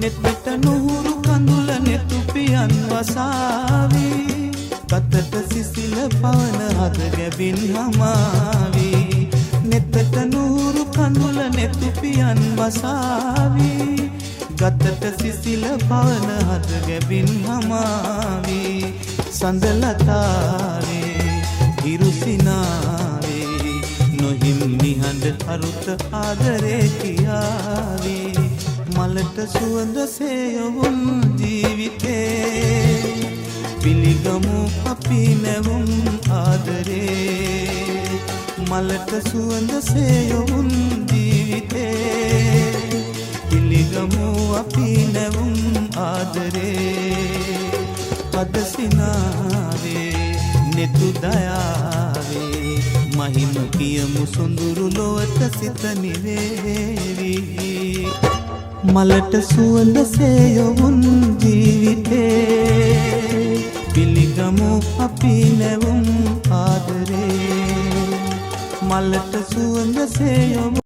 නෙත්තට නුහුරු කඳුල නෙතුපියන් වසාවි කතට සිසිල පවන හද ගැබින් හමාවි නෙත්තට නුහුරු කඳුල නෙතුපියන් වසාවි ගතට සිසිල පවන හද ගැබින් හමාවි සඳලතාවේ හිරුසිනාවේ නොහිම් නිහඬ අරුත ආදරේ කියාවි මලට සුවඳ සේයවුන් ජීවිතේ පිළිගමු අපි නැවුම් ආදරේ මලට සුවඳ සේයවුන් ජීවිතේ පිළිගමු අපි නැවුම් ආදරේ පදසිනාවේ නෙතු දයාවේ මහිම කියමු සොඳුරු ලොවට සිත නිවේවි මලට සුවඳ සේයවුන් ජීවිතේ පිළිගමු අපි නැවුම් ආදරේ මලට සුවඳ සේයවුන්